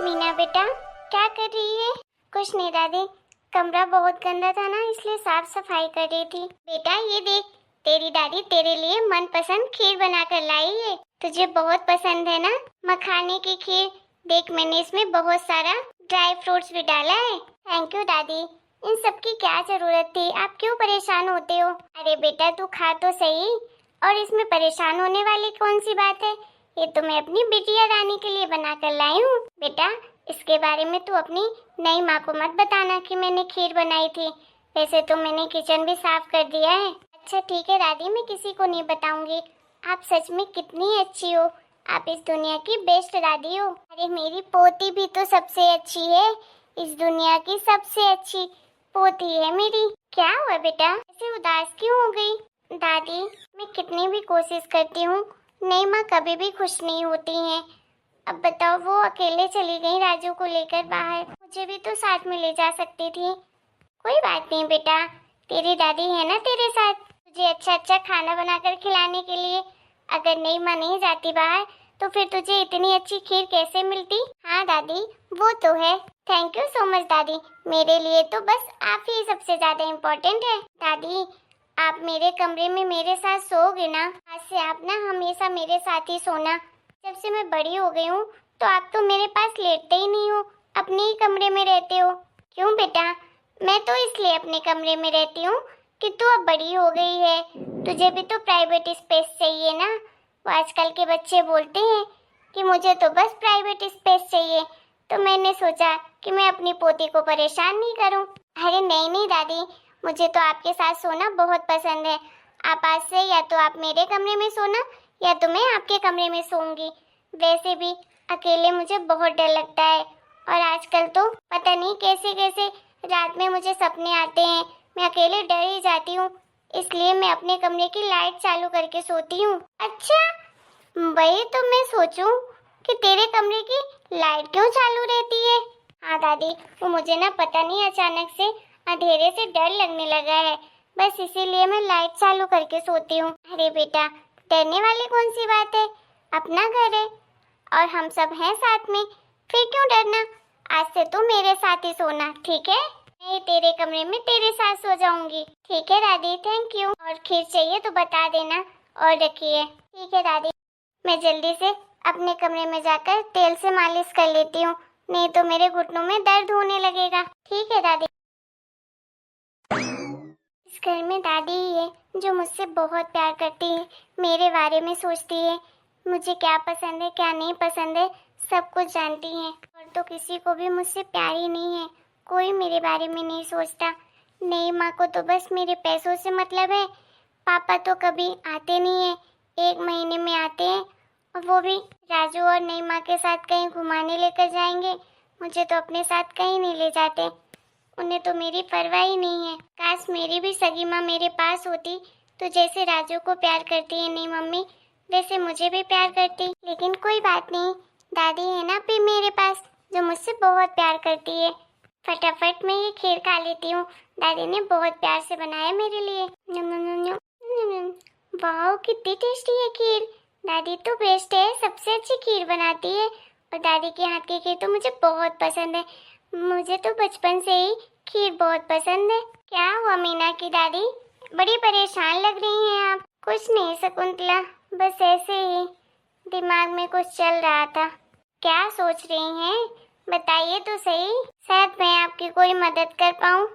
मीना बेटा, क्या कर रही है? कुछ नहीं दादी, कमरा बहुत गंदा था ना, इसलिए साफ सफाई कर रही थी। बेटा ये देख, तेरी दादी तेरे लिए मनपसंद खीर बना कर लाई है। तुझे बहुत पसंद है ना मखाने की खीर। देख, मैंने इसमें बहुत सारा ड्राई फ्रूट्स भी डाला है। थैंक यू दादी, इन सब की क्या जरूरत थी? आप क्यों परेशान होते हो? अरे बेटा तू खा तो सही, और इसमें परेशान होने वाली कौन सी बात है? ये तो मैं अपनी बिटिया रानी के लिए बना कर लाई हूँ। बेटा इसके बारे में तू अपनी नई माँ को मत बताना कि मैंने खीर बनाई थी। वैसे तो मैंने किचन भी साफ कर दिया है। अच्छा ठीक है दादी, मैं किसी को नहीं बताऊंगी। आप सच में कितनी अच्छी हो, आप इस दुनिया की बेस्ट दादी हो। अरे मेरी पोती भी तो सबसे अच्छी है, इस दुनिया की सबसे अच्छी पोती है मेरी। क्या हुआ बेटा, ऐसे उदास क्यों हो गई? दादी मैं कितनी भी कोशिश करती हूँ, नई माँ कभी भी खुश नहीं होती हैं। अब बताओ, वो अकेले चली गई राजू को लेकर बाहर, मुझे भी तो साथ में ले जा सकती थी। कोई बात नहीं बेटा, तेरी दादी है ना तेरे साथ, तुझे अच्छा अच्छा खाना बनाकर खिलाने के लिए। अगर नई माँ नहीं जाती बाहर तो फिर तुझे इतनी अच्छी खीर कैसे मिलती? हाँ दादी वो तो है। थैंक यू सो मच दादी, मेरे लिए तो बस आप ही सबसे ज्यादा इम्पोर्टेंट है। दादी आप मेरे कमरे में मेरे साथ सोओगे ना? आज से आप ना हमेशा मेरे साथ ही सोना। जब से मैं बड़ी हो गई हूँ तो आप तो मेरे पास लेटते ही नहीं हो, अपने ही कमरे में रहते हो। क्यों बेटा? मैं तो इसलिए अपने कमरे में रहती हूँ कि तू अब बड़ी हो गई है, तुझे भी तो प्राइवेट स्पेस चाहिए ना। वो आजकल के बच्चे बोलते हैं कि मुझे तो बस प्राइवेट स्पेस चाहिए, तो मैंने सोचा कि मैं अपनी पोती को परेशान नहीं करूँ। अरे नहीं नहीं दादी, मुझे तो आपके साथ सोना बहुत पसंद है। आप आज से या तो आप मेरे कमरे में सोना या तो मैं आपके कमरे में सोऊंगी। वैसे भी अकेले मुझे बहुत डर लगता है, और आजकल तो पता नहीं कैसे कैसे रात में मुझे सपने आते हैं। मैं अकेले डर ही जाती हूँ, इसलिए मैं अपने कमरे की लाइट चालू करके सोती हूँ। अच्छा, वही तो मैं सोचूं कि तेरे कमरे की लाइट क्यों चालू रहती है। हाँ दादी, वो मुझे ना पता नहीं अचानक से अंधेरे से डर लगने लगा है, बस इसीलिए मैं लाइट चालू करके सोती हूँ। अरे बेटा, डरने वाली कौन सी बात है? अपना घर है और हम सब हैं साथ में, फिर क्यों डरना? आज से तू मेरे साथ ही सोना, ठीक है? मैं तेरे कमरे में तेरे साथ सो जाऊंगी। ठीक है दादी, थैंक यू। और खीर चाहिए तो बता देना, और रखिए। ठीक है दादी, मैं जल्दी से अपने कमरे में जाकर तेल से मालिश कर लेती हूँ, नहीं तो मेरे घुटनों में दर्द होने लगेगा। ठीक है दादी। इस घर में दादी ही है जो मुझसे बहुत प्यार करती है, मेरे बारे में सोचती है, मुझे क्या पसंद है क्या नहीं पसंद है सब कुछ जानती है। और तो किसी को भी मुझसे प्यार ही नहीं है, कोई मेरे बारे में नहीं सोचता। नई माँ को तो बस मेरे पैसों से मतलब है। पापा तो कभी आते नहीं है, 1 महीने में आते हैं, और वो भी राजू और नई माँ के साथ कहीं घुमाने लेकर जाएंगे। मुझे तो अपने साथ कहीं नहीं ले जाते, उन्हें तो मेरी परवाह ही नहीं है। काश मेरी भी सगी माँ मेरे पास होती, तो जैसे राजू को प्यार करती है नई मम्मी, वैसे मुझे भी प्यार करती। लेकिन कोई बात नहीं, दादी है ना भी मेरे पास जो मुझसे बहुत प्यार करती है। फटाफट मैं ये खीर खा लेती हूँ, दादी ने बहुत प्यार से बनाया मेरे लिए। नम नम नम नम नम नम। वाह कितनी टेस्टी है खीर, दादी तो बेस्ट है, सबसे अच्छी खीर बनाती है। और दादी के हाथ की खीर तो मुझे बहुत पसंद है, मुझे तो बचपन से ही खीर बहुत पसंद है। क्या हुआ मीना की दादी, बड़ी परेशान लग रही हैं आप? कुछ नहीं शकुंतला, बस ऐसे ही दिमाग में कुछ चल रहा था। क्या सोच रही हैं, बताइए तो सही, शायद मैं आपकी कोई मदद कर पाऊँ।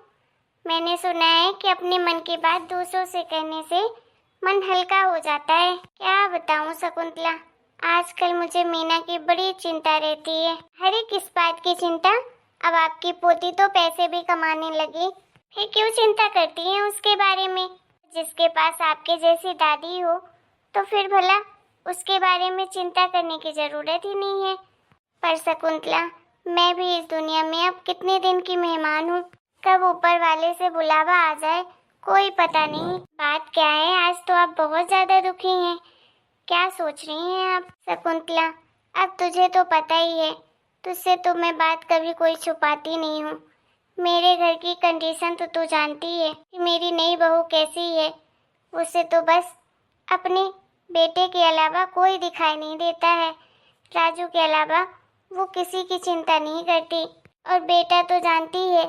मैंने सुना है कि अपने मन की बात दूसरों से कहने से मन हल्का हो जाता है। क्या बताऊँ शकुंतला, आजकल मुझे मीना की बड़ी चिंता रहती है। अरे किस बात की चिंता? अब आपकी पोती तो पैसे भी कमाने लगी, फिर क्यों चिंता करती हैं उसके बारे में? जिसके पास आपके जैसी दादी हो तो फिर भला उसके बारे में चिंता करने की जरूरत ही नहीं है। पर शकुंतला, मैं भी इस दुनिया में अब कितने दिन की मेहमान हूँ, कब ऊपर वाले से बुलावा आ जाए कोई पता नहीं। बात क्या है, आज तो आप बहुत ज्यादा दुखी हैं। क्या सोच रही हैं आप शकुंतला? अब तुझे तो पता ही है, तुझसे तो मैं बात कभी कोई छुपाती नहीं हूँ। मेरे घर की कंडीशन तो तू जानती है कि मेरी नई बहू कैसी है। उसे तो बस अपने बेटे के अलावा कोई दिखाई नहीं देता है, राजू के अलावा वो किसी की चिंता नहीं करती। और बेटा तो जानती है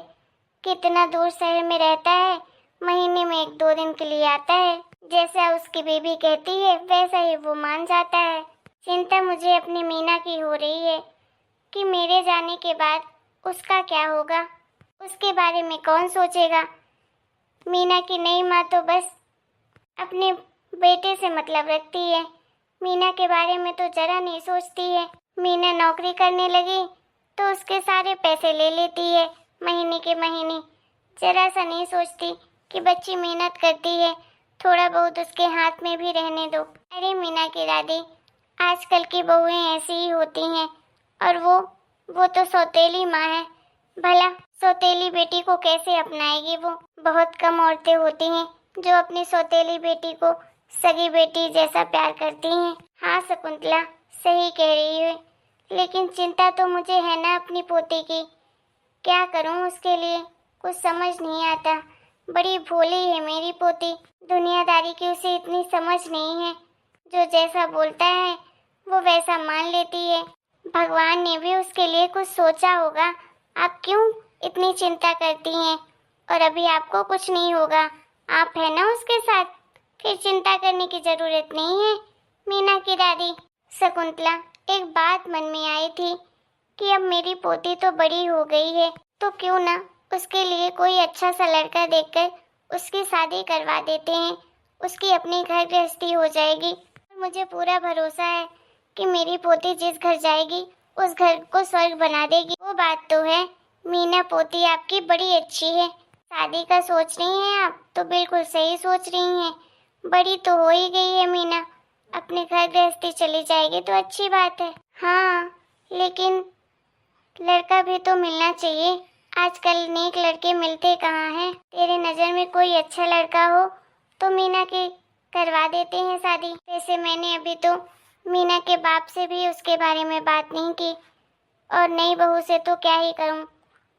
कितना दूर शहर में रहता है, महीने में 1-2 दिन के लिए आता है। जैसा उसकी बेबी कहती है वैसा ही वो मान जाता है। चिंता मुझे अपनी मीना की हो रही है कि मेरे जाने के बाद उसका क्या होगा, उसके बारे में कौन सोचेगा। मीना की नई माँ तो बस अपने बेटे से मतलब रखती है, मीना के बारे में तो जरा नहीं सोचती है। मीना नौकरी करने लगी तो उसके सारे पैसे ले लेती है महीने के महीने। जरा सा नहीं सोचती कि बच्ची मेहनत करती है, थोड़ा बहुत उसके हाथ में भी रहने दो। अरे मीना की दादी, आजकल की बहुएं ऐसी ही होती हैं। और वो तो सौतेली माँ है, भला सौतेली बेटी को कैसे अपनाएगी वो। बहुत कम औरतें होती हैं जो अपनी सौतेली बेटी को सगी बेटी जैसा प्यार करती हैं। हाँ शकुंतला, सही कह रही है, लेकिन चिंता तो मुझे है ना अपनी पोती की। क्या करूं उसके लिए, कुछ समझ नहीं आता। बड़ी भोली है मेरी पोती, दुनियादारी की उसे इतनी समझ नहीं है। जो जैसा बोलता है वो वैसा मान लेती है। भगवान ने भी उसके लिए कुछ सोचा होगा। आप क्यों इतनी चिंता करती हैं? और अभी आपको कुछ नहीं होगा, आप है ना उसके साथ, फिर चिंता करने की जरूरत नहीं है। मीना की दादी, शकुंतला, एक बात मन में आई थी कि अब मेरी पोती तो बड़ी हो गई है, तो क्यों ना उसके लिए कोई अच्छा सा लड़का देखकर उसकी शादी करवा देते हैं। उसकी अपनी घर गृहस्थी हो जाएगी। मुझे पूरा भरोसा है कि मेरी पोती जिस घर जाएगी उस घर को स्वर्ग बना देगी। वो बात तो है, मीना पोती आपकी बड़ी अच्छी है। शादी का सोच रही हैं आप तो बिल्कुल सही सोच रही हैं। बड़ी तो हो ही गई है मीना, अपने घर गृहस्थी चली जाएगी तो अच्छी बात है। हाँ, लेकिन लड़का भी तो मिलना चाहिए। आजकल नेक लड़के मिलते कहाँ हैं। तेरे नज़र में कोई अच्छा लड़का हो तो मीना की करवा देते हैं शादी। वैसे मैंने अभी तो मीना के बाप से भी उसके बारे में बात नहीं की, और नई बहू से तो क्या ही करूं,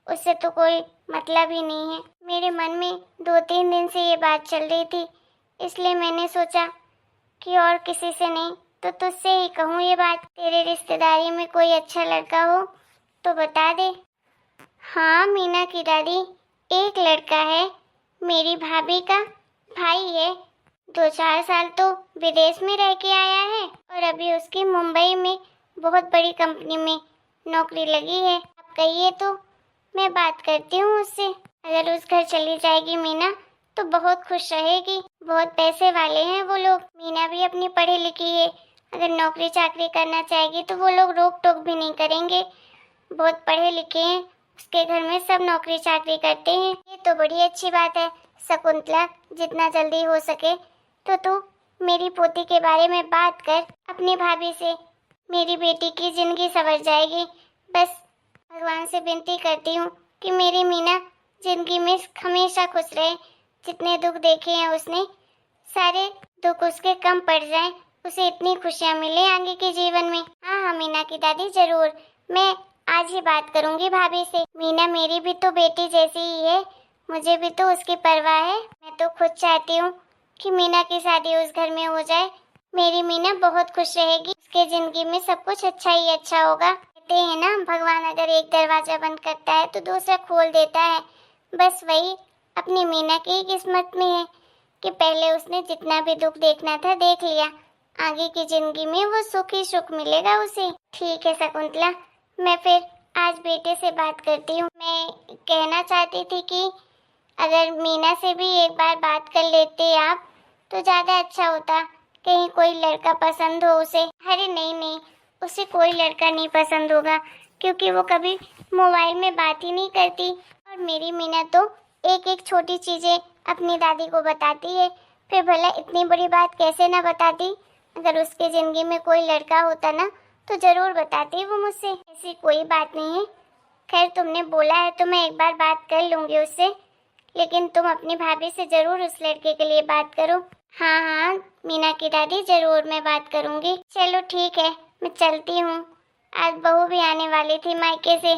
उससे तो कोई मतलब ही नहीं है। मेरे मन में 2-3 दिन से ये बात चल रही थी, इसलिए मैंने सोचा कि और किसी से नहीं तो तुझसे ही कहूँ ये बात। तेरे रिश्तेदारी में कोई अच्छा लड़का हो तो बता दे। हाँ मीना की दादी, एक लड़का है, मेरी भाभी का भाई है। 2-4 साल तो विदेश में रह के आया है और अभी उसकी मुंबई में बहुत बड़ी कंपनी में नौकरी लगी है। आप कहिए तो मैं बात करती हूँ उससे। अगर उस घर चली जाएगी मीना तो बहुत खुश रहेगी। बहुत पैसे वाले हैं वो लोग। मीना भी अपनी पढ़ी लिखी है, अगर नौकरी चाकरी करना चाहेगी तो वो लोग रोक टोक भी नहीं करेंगे। बहुत पढ़े लिखे हैं, उसके घर में सब नौकरी चाकरी करते हैं। ये तो बड़ी अच्छी बात है। शकुंतला, जितना जल्दी हो सके तो तू मेरी पोती के बारे में बात कर अपनी भाभी से। मेरी बेटी की जिंदगी संवर जाएगी। बस भगवान से विनती करती हूँ कि मेरी मीना जिंदगी में हमेशा खुश रहे। जितने दुख देखे हैं उसने, सारे दुख उसके कम पड़ जाएं, उसे इतनी खुशियाँ मिले आगे के जीवन में। हाँ हाँ मीना की दादी, जरूर मैं आज ही बात करूंगी भाभी से। मीना मेरी भी तो बेटी जैसी ही है, मुझे भी तो उसकी परवाह है। मैं तो खुद चाहती हूँ कि मीना की शादी उस घर में हो जाए। मेरी मीना बहुत खुश रहेगी, उसके जिंदगी में सब कुछ अच्छा ही अच्छा होगा। कहते हैं ना, भगवान अगर एक दरवाजा बंद करता है तो दूसरा खोल देता है। बस वही अपनी मीना की किस्मत में है कि पहले उसने जितना भी दुख देखना था देख लिया, आगे की जिंदगी में वो सुख ही सुख मिलेगा उसे। ठीक है शकुंतला, मैं फिर आज बेटे से बात करती हूँ। मैं कहना चाहती थी कि अगर मीना से भी एक बार बात कर लेते आप तो ज़्यादा अच्छा होता। कहीं कोई लड़का पसंद हो उसे। अरे नहीं नहीं, उसे कोई लड़का नहीं पसंद होगा, क्योंकि वो कभी मोबाइल में बात ही नहीं करती। और मेरी मीना तो एक एक छोटी चीज़ें अपनी दादी को बताती है, फिर भला इतनी बड़ी बात कैसे ना बताती। अगर उसके ज़िंदगी में कोई लड़का होता ना तो ज़रूर बताती वो मुझसे। ऐसी कोई बात नहीं है। खैर तुमने बोला है तो मैं एक बार बात कर लूँगी उससे, लेकिन तुम अपनी भाभी से ज़रूर उस लड़के के लिए बात करो। हाँ हाँ मीना की दादी, ज़रूर मैं बात करूँगी। चलो ठीक है, मैं चलती हूँ। आज बहू भी आने वाली थी मायके से,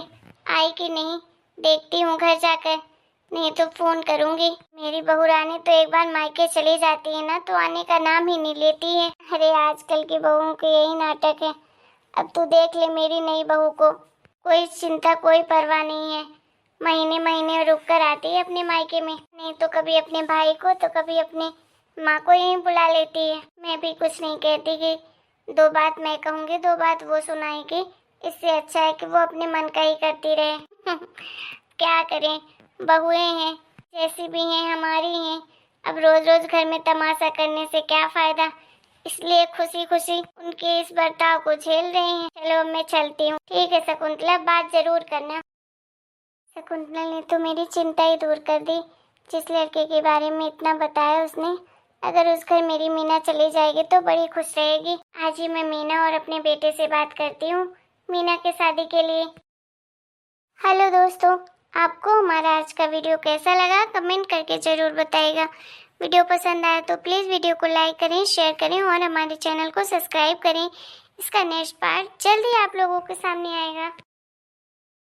आई कि नहीं देखती हूँ घर जाकर, नहीं तो फ़ोन करूँगी। मेरी बहू रानी तो एक बार मायके चली जाती है ना तो आने का नाम ही नहीं लेती है। अरे आजकल की बहुओं के यही नाटक है, अब तू देख ले मेरी नई बहू को, कोई चिंता कोई परवाह नहीं है। महीने महीने रुक कर आती है अपने मायके में, नहीं तो कभी अपने भाई को तो कभी अपने माँ को ही बुला लेती है। मैं भी कुछ नहीं कहती कि दो बात मैं कहूँगी दो बात वो सुनाएगी, इससे अच्छा है कि वो अपने मन का ही करती रहे। क्या करें, बहुएं हैं, जैसी भी हैं हमारी हैं। अब रोज रोज घर में तमाशा करने से क्या फायदा, इसलिए खुशी खुशी उनके इस बर्ताव को झेल रहे हैं। चलो अब मैं चलती हूँ। ठीक है शकुंतला, बात जरूर करना। शकुंतला ने तो मेरी चिंता ही दूर कर दी। जिस लड़के के बारे में इतना बताया उसने, अगर उस घर मेरी मीना चली जाएगी तो बड़ी खुश रहेगी। आज ही मैं मीना और अपने बेटे से बात करती हूँ मीना के शादी के लिए। हेलो दोस्तों, आपको हमारा आज का वीडियो कैसा लगा कमेंट करके ज़रूर बताइएगा। वीडियो पसंद आया तो प्लीज़ वीडियो को लाइक करें, शेयर करें और हमारे चैनल को सब्सक्राइब करें। इसका नेक्स्ट पार्ट जल्दी आप लोगों के सामने आएगा।